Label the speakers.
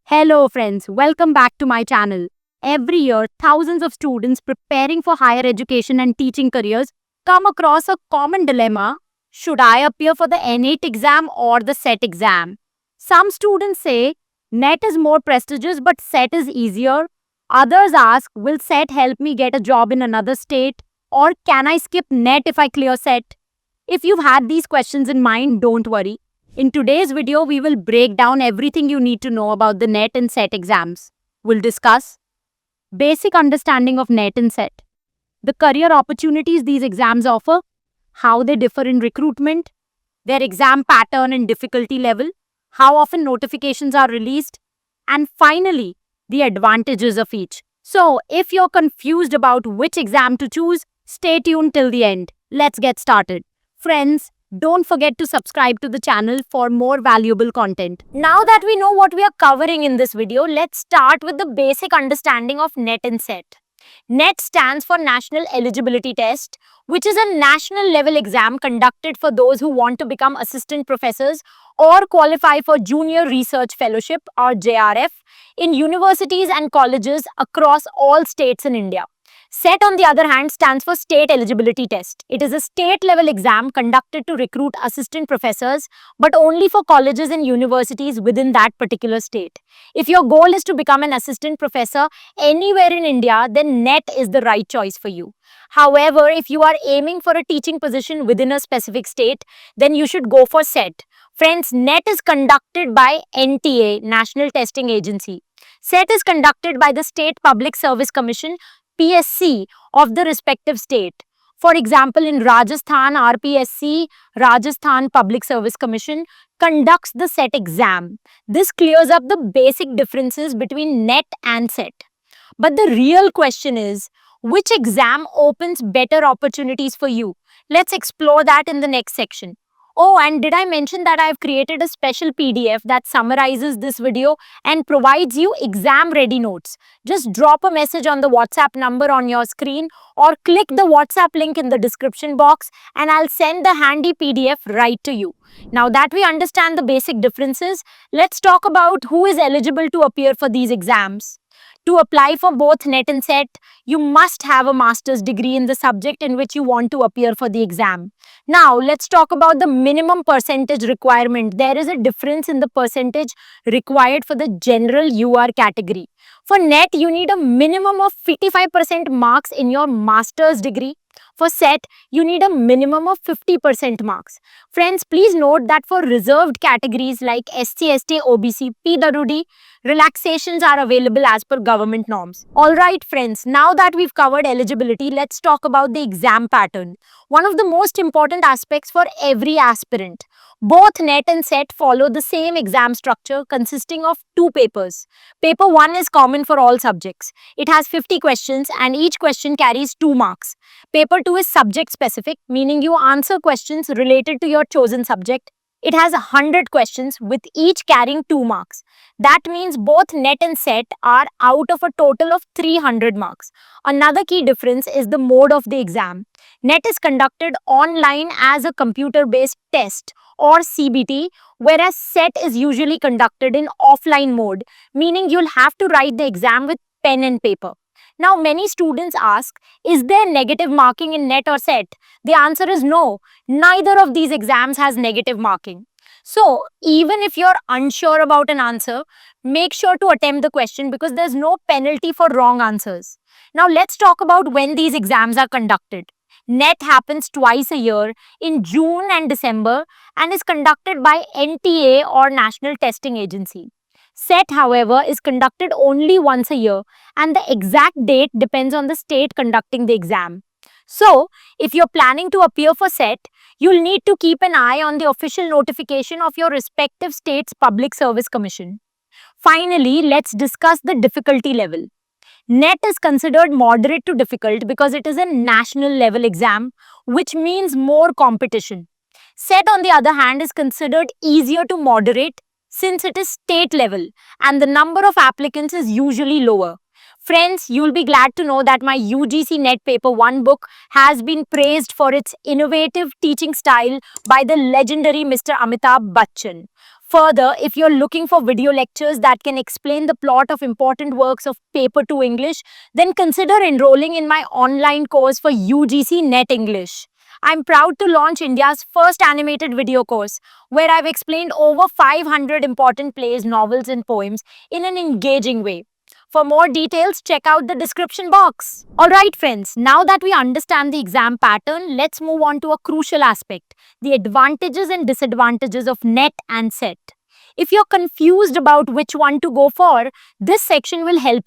Speaker 1: Hello friends, welcome back to my channel. Every year, thousands of students preparing for higher education and teaching careers come across a common dilemma. Should I appear for the NET exam or the SET exam? Some students say NET is more prestigious but SET is easier. Others ask, will SET help me get a job in another state? Or can I skip NET if I clear SET? If you've had these questions in mind, don't worry. In today's video, we will break down everything you need to know about the NET and SET exams. We'll discuss basic understanding of NET and SET, the career opportunities these exams offer, how they differ in recruitment, their exam pattern and difficulty level, how often notifications are released, and finally, the advantages of each. So, if you're confused about which exam to choose, stay tuned till the end. Let's get started. Friends, don't forget to subscribe to the channel for more valuable content. Now that we know what we are covering in this video, let's start with the basic understanding of NET and SET. NET stands for National Eligibility Test, which is a national level exam conducted for those who want to become assistant professors or qualify for Junior Research Fellowship or JRF in universities and colleges across all states in India. SET, on the other hand, stands for State Eligibility Test. It is a state-level exam conducted to recruit assistant professors, but only for colleges and universities within that particular state. If your goal is to become an assistant professor anywhere in India, then NET is the right choice for you. However, if you are aiming for a teaching position within a specific state, then you should go for SET. Friends, NET is conducted by NTA, National Testing Agency. SET is conducted by the State Public Service Commission, PSC, of the respective state. For example, in Rajasthan, RPSC, Rajasthan Public Service Commission, conducts the SET exam. This clears up the basic differences between NET and SET. But the real question is, which exam opens better opportunities for you? Let's explore that in the next section. Oh, and did I mention that I've created a special PDF that summarizes this video and provides you exam-ready notes? Just drop a message on the WhatsApp number on your screen or click the WhatsApp link in the description box and I'll send the handy PDF right to you. Now that we understand the basic differences, let's talk about who is eligible to appear for these exams. To apply for both NET and SET, you must have a master's degree in the subject in which you want to appear for the exam. Now, let's talk about the minimum percentage requirement. There is a difference in the percentage required for the general UR category. For NET, you need a minimum of 55% marks in your master's degree. For SET, you need a minimum of 50% marks. Friends, please note that for reserved categories like SC, ST, OBC, PWD, relaxations are available as per government norms. Alright friends, now that we've covered eligibility, let's talk about the exam pattern. One of the most important aspects for every aspirant. Both NET and SET follow the same exam structure consisting of two papers. Paper 1 is common for all subjects. It has 50 questions and each question carries 2 marks. Paper 2 is subject specific, meaning you answer questions related to your chosen subject. It has 100 questions with each carrying 2 marks. That means both NET and SET are out of a total of 300 marks. Another key difference is the mode of the exam. NET is conducted online as a computer-based test or CBT, whereas SET is usually conducted in offline mode, meaning you'll have to write the exam with pen and paper. Now, many students ask, is there negative marking in NET or SET? The answer is no. Neither of these exams has negative marking. So, even if you're unsure about an answer, make sure to attempt the question because there's no penalty for wrong answers. Now, let's talk about when these exams are conducted. NET happens twice a year in June and December and is conducted by NTA or National Testing Agency. SET, however, is conducted only once a year and the exact date depends on the state conducting the exam. So, if you're planning to appear for SET, you'll need to keep an eye on the official notification of your respective state's Public Service Commission. Finally, let's discuss the difficulty level. NET is considered moderate to difficult because it is a national level exam, which means more competition. SET, on the other hand, is considered easier to moderate since it is state level and the number of applicants is usually lower. Friends, you'll be glad to know that my UGC NET Paper 1 book has been praised for its innovative teaching style by the legendary Mr. Amitabh Bachchan. Further, if you're looking for video lectures that can explain the plot of important works of Paper 2 English, then consider enrolling in my online course for UGC Net English. I'm proud to launch India's first animated video course where I've explained over 500 important plays, novels, and poems in an engaging way. For more details, check out the description box. Alright, friends, now that we understand the exam pattern, let's move on to a crucial aspect: the advantages and disadvantages of NET and SET. If you're confused about which one to go for, this section will help